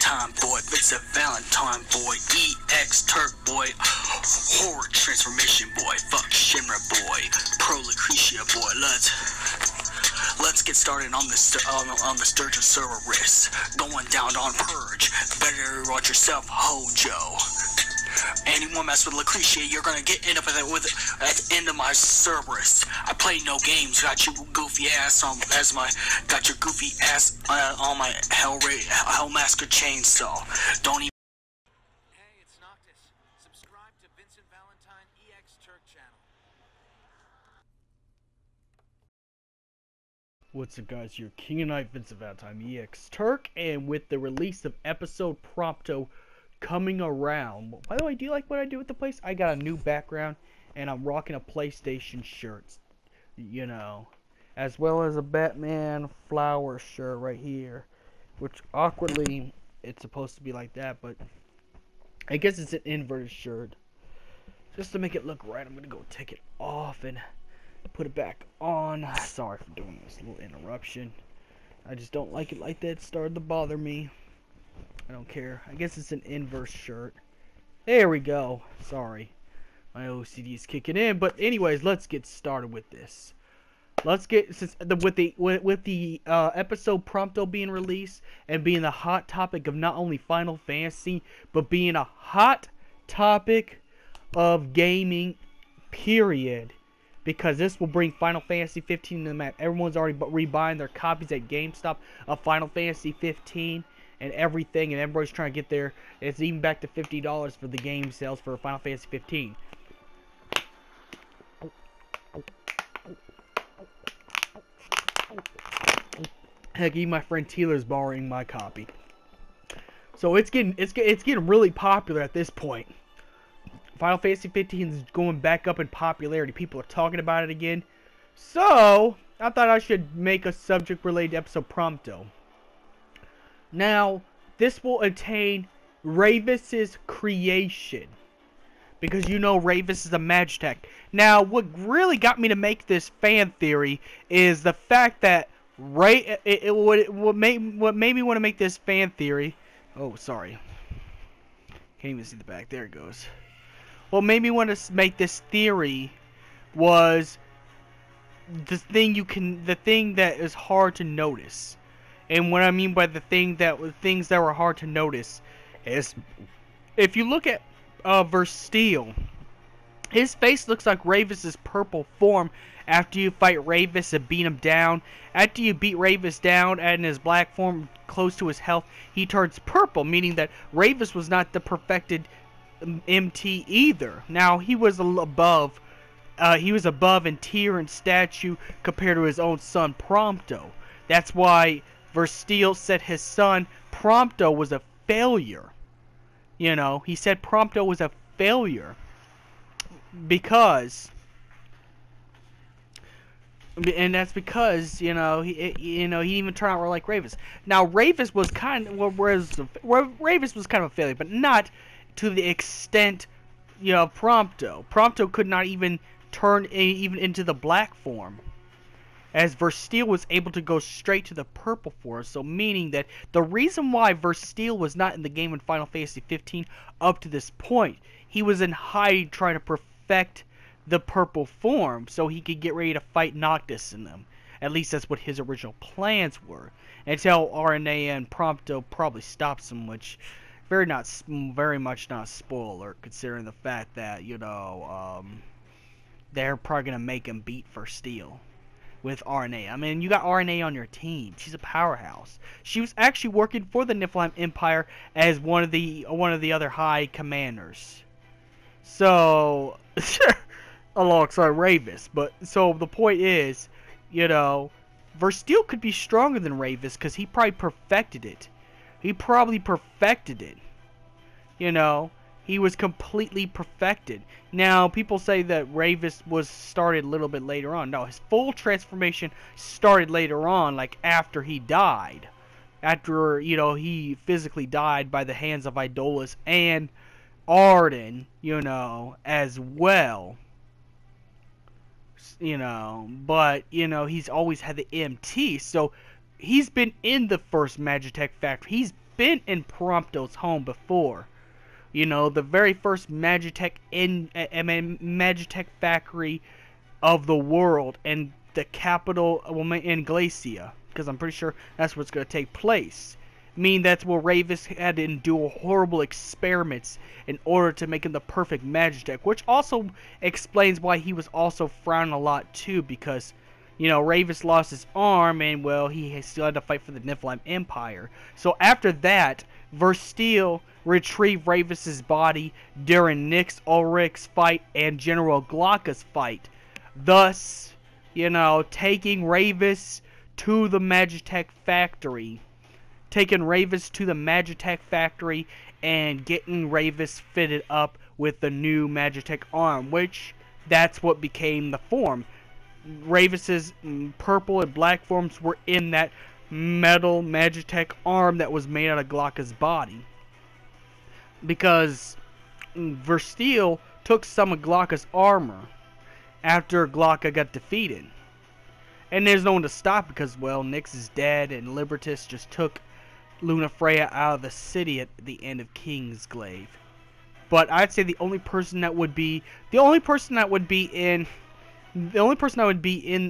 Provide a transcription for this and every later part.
Valentine boy, Vincent Valentine boy, EX Turk boy, Horror Transformation boy, fuck Shinra boy, Pro Lucretia boy. Let's get started on the Sturgeon Cerberus, going down on Purge. Better watch yourself, Hojo. Anyone mess with Lucretia, you're gonna end up at the end of my Cerberus. I play no games. Got your goofy ass on my Hellmaster chainsaw. Don't even. Hey, it's Noctis. Subscribe to Vincent Valentine EX Turk channel. What's up, guys? Your King of Night Vincent Valentine EX Turk, and with the release of episode Prompto coming around. By the way, do you like what I do with the place? I got a new background, and I'm rocking a PlayStation shirt, you know, as well as a Batman flower shirt right here, which awkwardly it's supposed to be like that, but I guess it's an inverted shirt. Just to make it look right, I'm gonna go take it off and put it back on. Sorry for doing this little interruption. I just don't like it like that. It started to bother me. I don't care. I guess it's an inverse shirt. There we go. Sorry. My OCD is kicking in. But anyways, let's get started with this. Let's get with the episode Prompto being released and being the hot topic of not only Final Fantasy, but being a hot topic of gaming, period. Because this will bring Final Fantasy 15 to the map. Everyone's already rebuying their copies at GameStop of Final Fantasy 15 and everything, and everybody's trying to get there. It's even back to $50 for the game sales for Final Fantasy 15. Heck, even my friend Taylor's borrowing my copy. So it's getting really popular at this point. Final Fantasy 15 is going back up in popularity. People are talking about it again. So I thought I should make a subject related to episode Prompto. Now, this will attain Ravis's creation. Because you know Ravis is a Magitech. Now, what really got me to make this fan theory is the fact that what made me want to make this fan theory. Oh, sorry. Can't even see the back. There it goes. What made me want to make this theory was the thing that is hard to notice. And what I mean by things that were hard to notice is, if you look at Versteal, his face looks like Ravis's purple form after you fight Ravis and beat him down. After you beat Ravis down and in his black form close to his health, he turns purple, meaning that Ravis was not the perfected MT either. Now, he was above in tier and statue compared to his own son Prompto. That's why Versteal said his son Prompto was a failure. You know, he said Prompto was a failure because, and that's because he even turned out like Ravis. Now, Ravis was kind of Ravis was kind of a failure, but not to the extent, Prompto. Prompto could not even turn even into the black form, as Versteal was able to go straight to the purple form. So meaning that the reason why Versteal was not in the game in Final Fantasy 15 up to this point, he was in hiding trying to perfect the purple form so he could get ready to fight Noctis in them. At least that's what his original plans were. Until RNA and Prompto probably stopped him, which very much not a spoiler alert, considering the fact that, they're probably going to make him beat Versteal with RNA. I mean, you got RNA on your team. She's a powerhouse. She was actually working for the Niflheim Empire as one of the other high commanders. So, alongside Ravis. But so the point is, Versteal could be stronger than Ravis because he probably perfected it. He was completely perfected. Now, people say that Ravis was started a little bit later on. No, his full transformation started later on, like after he died. After, he physically died by the hands of Idolus and Arden, as well. But, he's always had the MT, so he's been in the first Magitech factory. He's been in Prompto's home before. You know, the very first Magitech Magitech factory of the world, and the capital, well, in Glacia, because I'm pretty sure that's what's going to take place. I mean, that's where Ravis had to endure horrible experiments in order to make him the perfect Magitech, which also explains why he was also frowned a lot too, because, you know, Ravis lost his arm, and, well, he still had to fight for the Niflheim Empire. So after that, Versteel retrieved Ravis's body during Nyx Ulrich's fight and General Glocka's fight, thus, you know, taking Ravis to the Magitech factory. Taking Ravis to the Magitech factory and getting Ravis fitted up with the new Magitech arm, which that's what became the form. Ravis's purple and black forms were in that metal Magitech arm that was made out of Glocka's body. Because Versteel took some of Glocka's armor after Glocka got defeated. And there's no one to stop because, well, Nyx is dead and Libertas just took Lunafreya out of the city at the end of Kingsglaive. But I'd say the only person that would be in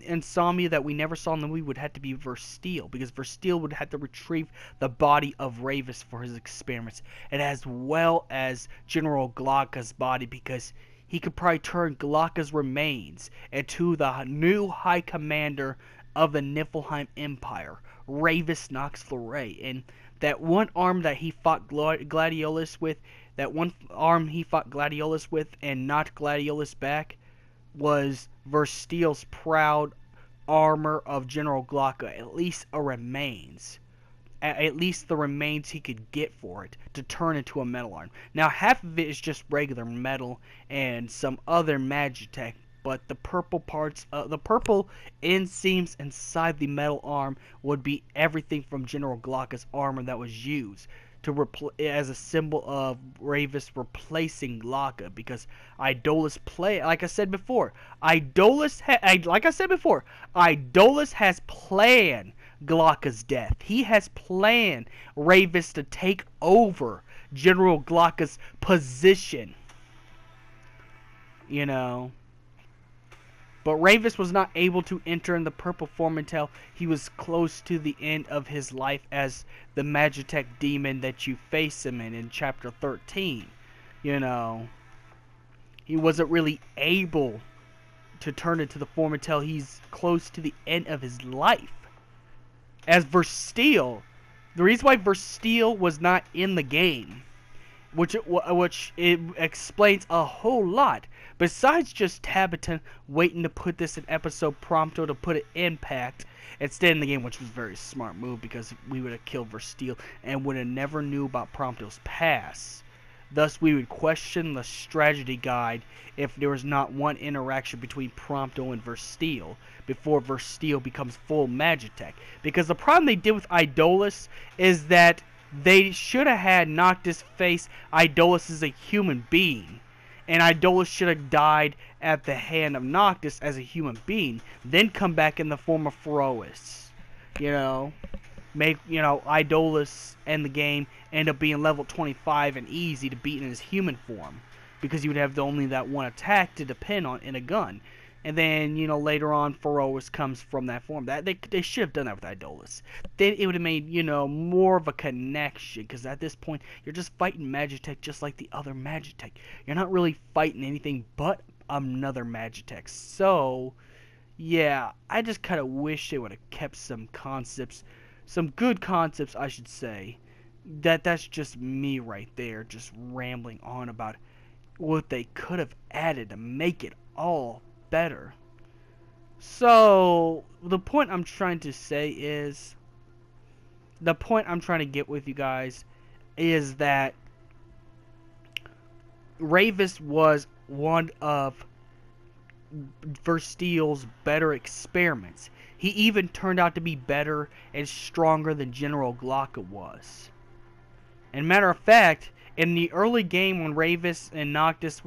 Insomnia that we never saw in the movie would have to be Versteel, because Versteel would have to retrieve the body of Ravis for his experiments, and as well as General Glocka's body, because he could probably turn Glocka's remains into the new High Commander of the Niflheim Empire, Ravis Nox Fleury. And that one arm that he fought Gladiolus with, and knocked Gladiolus back, was Versteel's proud armor of General Glocka, at least a remains. At least the remains he could get for it to turn into a metal arm. Now, half of it is just regular metal and some other Magitech, but the purple parts, the purple inseams inside the metal arm would be everything from General Glocka's armor that was used to as a symbol of Ravis replacing Glocka, because Idolus like I said before, Idolus has planned Glocka's death. He has planned Ravis to take over General Glocka's position. You know. But Ravis was not able to enter in the purple form until he was close to the end of his life as the Magitech demon that you face him in chapter 13. You know, he wasn't really able to turn into the form until he's close to the end of his life. As Versteel, the reason why Versteel was not in the game, which it explains a whole lot. Besides just Tabata waiting to put this in episode Prompto to put it impact instead in the game, which was a very smart move, because we would have killed Versteel and would have never knew about Prompto's past. Thus, we would question the strategy guide if there was not one interaction between Prompto and Versteel before Versteel becomes full Magitech. Because the problem they did with Idolus is that they should have had Noctis face Idolus as a human being. And Idolus should have died at the hand of Noctis as a human being, then come back in the form of Ferois. You know, make, you know, Idolus and the game end up being level 25 and easy to beat in his human form, because you would have only that one attack to depend on in a gun. And then, you know, later on, Ferois comes from that form. That they should have done that with Idolus. Then it would have made, you know, more of a connection. Because at this point, you're just fighting Magitech just like the other Magitech. You're not really fighting anything but another Magitech. So, yeah, I just kind of wish they would have kept some concepts, some good concepts, I should say. That's just me right there, just rambling on about what they could have added to make it all better. So, the point I'm trying to say is, the point I'm trying to get with you guys is that Ravis was one of Versteel's better experiments. He even turned out to be better and stronger than General Glocka was. And matter of fact, in the early game when Ravis and Noctis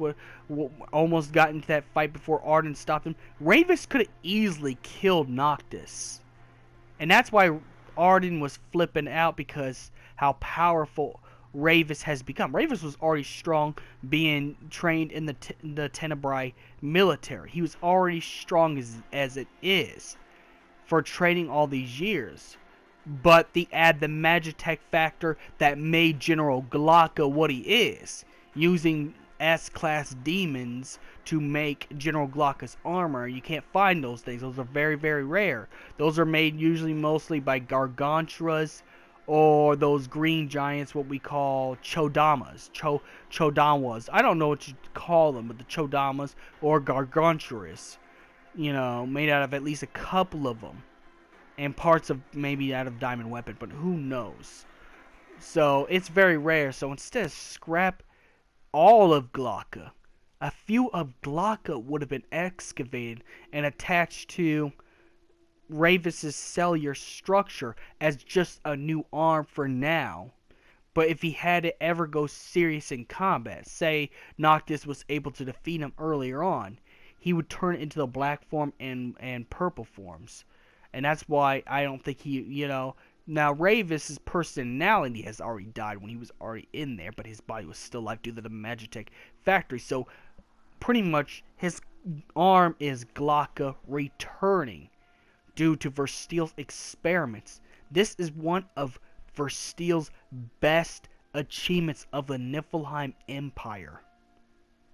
almost got into that fight before Arden stopped him, Ravis could have easily killed Noctis. And that's why Arden was flipping out because how powerful Ravus has become. Ravus was already strong, being trained in the Tenebrae military. He was already strong as it is for training all these years. But add the Magitech factor that made General Glocka what he is, using S-class demons to make General Glocka's armor. You can't find those things. Those are very, very rare. Those are made usually mostly by Garganturas or those green giants, what we call Chodamas. Chodamas. I don't know what you call them, but the Chodamas or Garganturas. You know, made out of at least a couple of them. And parts of maybe out of Diamond Weapon, but who knows. So, it's very rare. So, instead, scrap all of Glocka. A few of Glocka would have been excavated and attached to Ravus's cellular structure as just a new arm for now. But if he had to ever go serious in combat, say Noctis was able to defeat him earlier on, he would turn it into the black form and purple forms. And that's why I don't think he, you know, now Ravus's personality has already died when he was already in there, but his body was still alive due to the Magitech factory. So pretty much his arm is Glocka returning due to Versteel's experiments. This is one of Versteel's best achievements of the Niflheim Empire.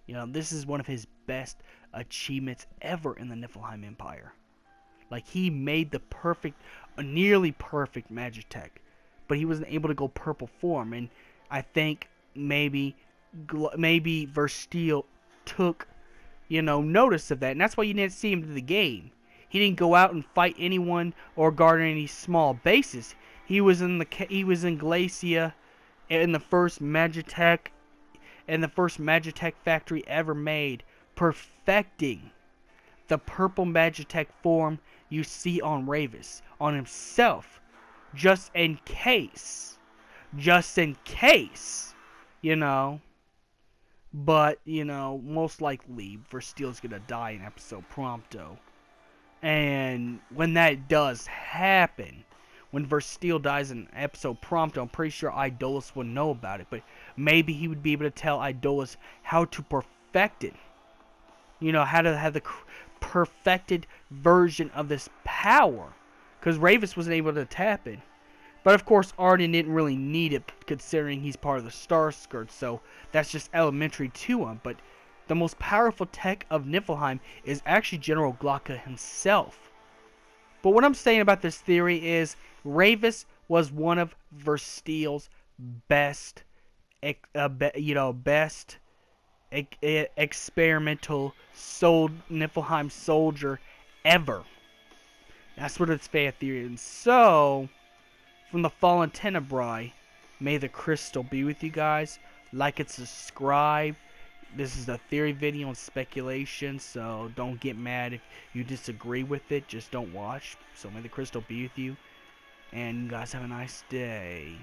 You know, this is one of his best achievements ever in the Niflheim Empire. Like, he made the perfect, nearly perfect Magitech, but he wasn't able to go purple form, and I think maybe Versteel took, you know, notice of that, and that's why you didn't see him in the game. He didn't go out and fight anyone or guard any small bases. He was in Glacia in the first Magitech factory ever made, perfecting the purple Magitech form you see on Ravus, on himself, just in case, you know. But, you know, most likely Versteel's gonna die in episode Prompto. And when that does happen, when Versteel dies in episode Prompto, I'm pretty sure Idolus will know about it, but maybe he would be able to tell Idolus how to perfect it. You know, how to have the perfected version of this power, because Ravus wasn't able to tap it. But of course Arden didn't really need it, considering he's part of the Starscourge, so that's just elementary to him. But the most powerful tech of Niflheim is actually General Glocka himself. But what I'm saying about this theory is Ravus was one of Versteel's best experimental Niflheim soldier ever. That's what its fan theory is. And so, from the Fallen Tenebrae, may the crystal be with you guys. Like and subscribe. This is a theory video and speculation, so don't get mad if you disagree with it. Just don't watch. So may the crystal be with you. And you guys have a nice day.